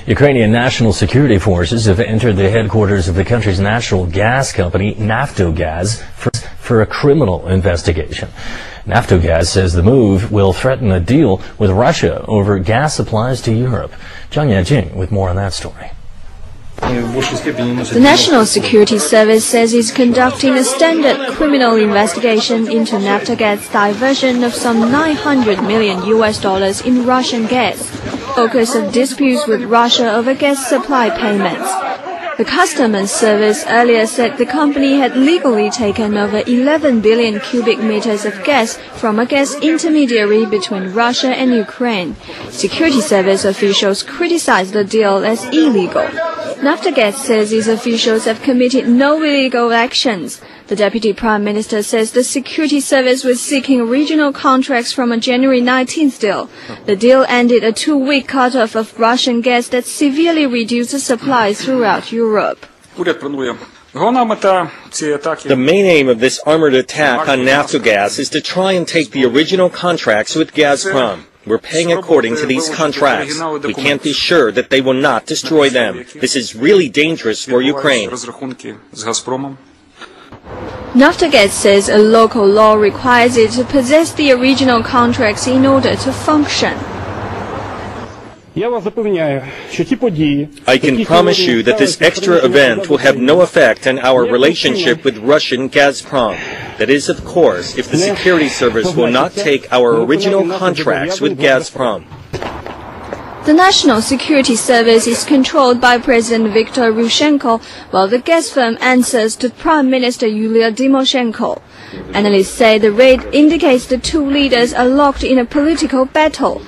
Ukrainian national security forces have entered the headquarters of the country's natural gas company, Naftogaz, for a criminal investigation. Naftogaz says the move will threaten a deal with Russia over gas supplies to Europe. Zhang Yajing with more on that story. The National Security Service says it's conducting a standard criminal investigation into Naftogaz's diversion of some $900 million in Russian gas, focus of disputes with Russia over gas supply payments. The Customs Service earlier said the company had legally taken over 11 billion cubic meters of gas from a gas intermediary between Russia and Ukraine. Security Service officials criticized the deal as illegal. Naftogaz says its officials have committed no illegal actions. The Deputy Prime Minister says the Security Service was seeking regional contracts from a January 19th deal. The deal ended a 2-week cutoff of Russian gas that severely reduced the supply throughout Europe. The main aim of this armored attack on Naftogaz is to try and take the original contracts with Gazprom. We're paying according to these contracts. We can't be sure that they will not destroy them. This is really dangerous for Ukraine. Naftogaz says a local law requires it to possess the original contracts in order to function. I can promise you that this extra event will have no effect on our relationship with Russian Gazprom. That is, of course, if the security service will not take our original contracts with Gazprom. The National Security Service is controlled by President Viktor Yushchenko, while the gas firm answers to Prime Minister Yulia Tymoshenko. Analysts say the raid indicates the two leaders are locked in a political battle.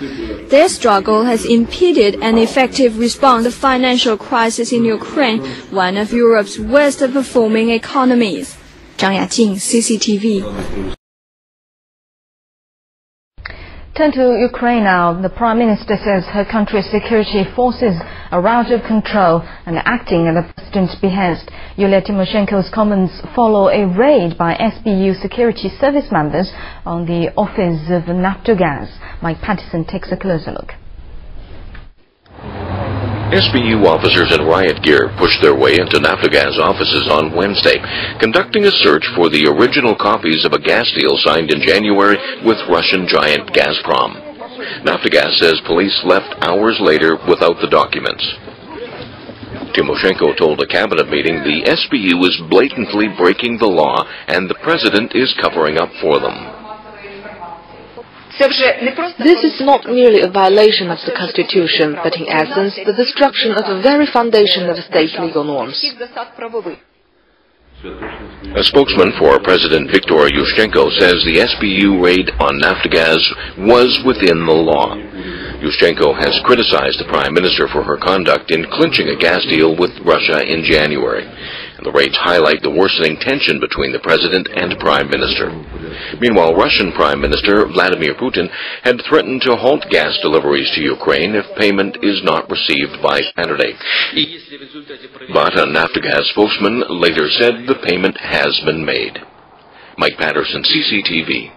Their struggle has impeded an effective response to the financial crisis in Ukraine, one of Europe's worst-performing economies. Zhang Yajing, CCTV. Turn to Ukraine now. The Prime Minister says her country's security forces are out of control and acting at the President's behest. Yulia Tymoshenko's comments follow a raid by SBU security service members on the office of Naftogaz. Mike Patterson takes a closer look. SBU officers in riot gear pushed their way into Naftogaz offices on Wednesday, conducting a search for the original copies of a gas deal signed in January with Russian giant Gazprom. Naftogaz says police left hours later without the documents. Tymoshenko told a cabinet meeting the SBU is blatantly breaking the law and the president is covering up for them. This is not merely a violation of the Constitution, but in essence the destruction of the very foundation of state legal norms. A spokesman for President Viktor Yushchenko says the SBU raid on Naftogaz was within the law. Yushchenko has criticized the Prime Minister for her conduct in clinching a gas deal with Russia in January. The raids highlight the worsening tension between the President and Prime Minister. Meanwhile, Russian Prime Minister Vladimir Putin had threatened to halt gas deliveries to Ukraine if payment is not received by Saturday. But a Naftogaz spokesman later said the payment has been made. Mike Patterson, CCTV.